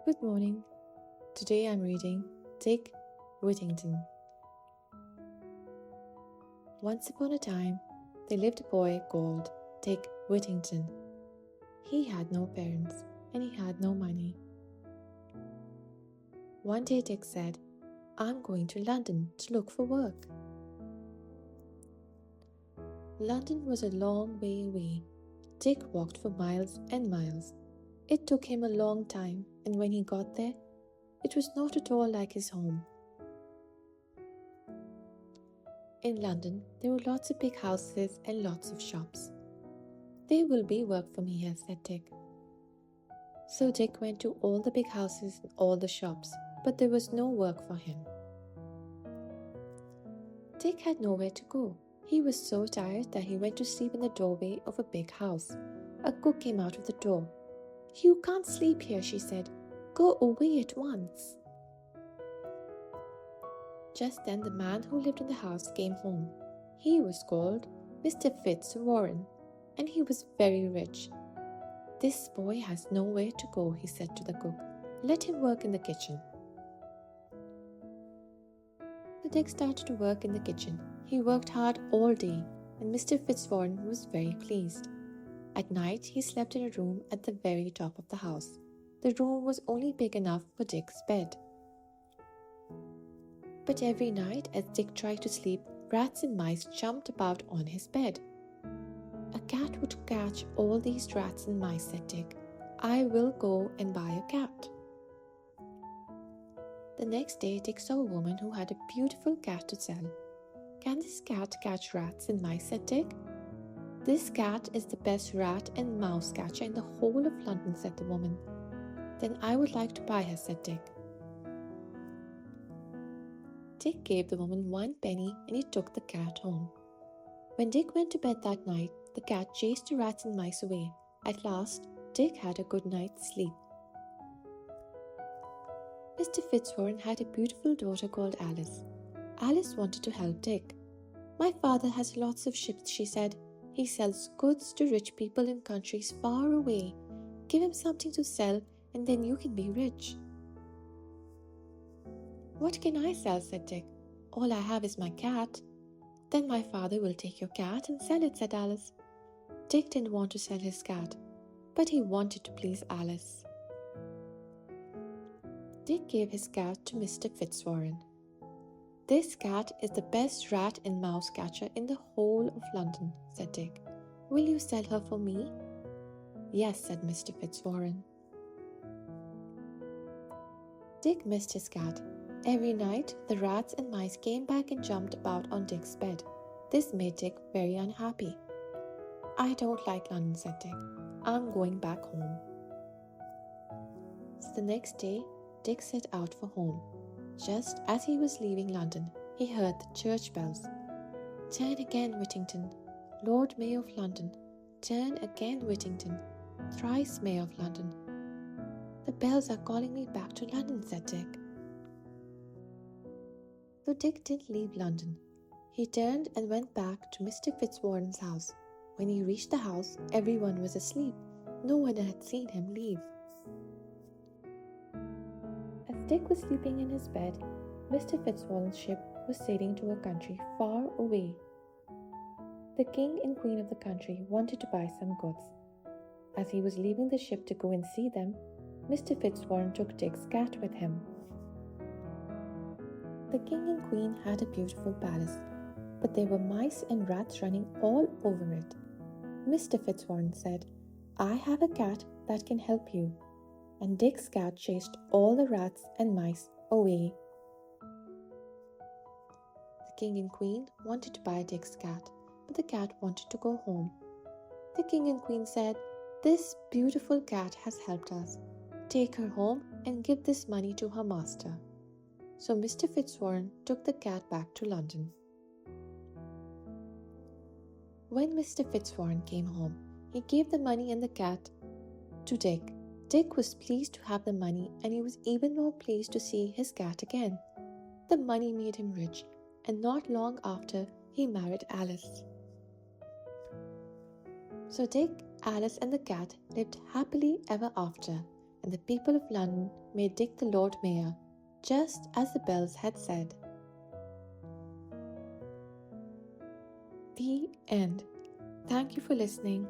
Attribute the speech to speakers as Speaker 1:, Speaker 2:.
Speaker 1: Good morning. Today I'm reading Dick Whittington. Once upon a time, there lived a boy called Dick Whittington. He had no parents and he had no money. One day Dick said, "I'm going to London to look for work." London was a long way away. Dick walked for miles and miles. It took him a long time, and when he got there, it was not at all like his home. In London, there were lots of big houses and lots of shops. "There will be work for me here," said Dick. So Dick went to all the big houses and all the shops, but there was no work for him. Dick had nowhere to go. He was so tired that he went to sleep in the doorway of a big house. A cook came out of the door. "You can't sleep here," she said. "Go away at once." Just then the man who lived in the house came home. He was called Mr. Fitzwarren, and he was very rich. "This boy has nowhere to go," he said to the cook. "Let him work in the kitchen." So Dick started to work in the kitchen. He worked hard all day, and Mr. Fitzwarren was very pleased. At night, he slept in a room at the very top of the house. The room was only big enough for Dick's bed. But every night, as Dick tried to sleep, rats and mice jumped about on his bed. "A cat would catch all these rats and mice," said Dick. "I will go and buy a cat." The next day, Dick saw a woman who had a beautiful cat to sell. "Can this cat catch rats and mice?" said Dick. "This cat is the best rat and mouse catcher in the whole of London," said the woman. "Then I would like to buy her," said Dick. Dick gave the woman 1 penny and he took the cat home. When Dick went to bed that night, the cat chased the rats and mice away. At last, Dick had a good night's sleep. Mr. Fitzwarren had a beautiful daughter called Alice. Alice wanted to help Dick. "My father has lots of ships," she said. "He sells goods to rich people in countries far away. Give him something to sell and then you can be rich." "What can I sell?" said Dick. "All I have is my cat." "Then my father will take your cat and sell it," said Alice. Dick didn't want to sell his cat, but he wanted to please Alice. Dick gave his cat to Mr. Fitzwarren. "This cat is the best rat and mouse catcher in the whole of London," said Dick. "Will you sell her for me?" "Yes," said Mr. Fitzwarren. Dick missed his cat. Every night, the rats and mice came back and jumped about on Dick's bed. This made Dick very unhappy. "I don't like London," said Dick. "I'm going back home." So the next day, Dick set out for home. Just as he was leaving London, he heard the church bells. "Turn again, Whittington, Lord Mayor of London. Turn again, Whittington, thrice Mayor of London." "The bells are calling me back to London," said Dick. So Dick didn't leave London. He turned and went back to Mr. Fitzwarren's house. When he reached the house, everyone was asleep. No one had seen him leave. As Dick was sleeping in his bed, Mr. Fitzwarren's ship was sailing to a country far away. The king and queen of the country wanted to buy some goods. As he was leaving the ship to go and see them, Mr. Fitzwarren took Dick's cat with him. The king and queen had a beautiful palace, but there were mice and rats running all over it. Mr. Fitzwarren said, "I have a cat that can help you." And Dick's cat chased all the rats and mice away. The king and queen wanted to buy Dick's cat, but the cat wanted to go home. The king and queen said, "This beautiful cat has helped us. Take her home and give this money to her master." So Mr. Fitzwarren took the cat back to London. When Mr. Fitzwarren came home, he gave the money and the cat to Dick. Dick was pleased to have the money, and he was even more pleased to see his cat again. The money made him rich, and not long after, he married Alice. So Dick, Alice and the cat lived happily ever after, and the people of London made Dick the Lord Mayor, just as the bells had said. The end. Thank you for listening.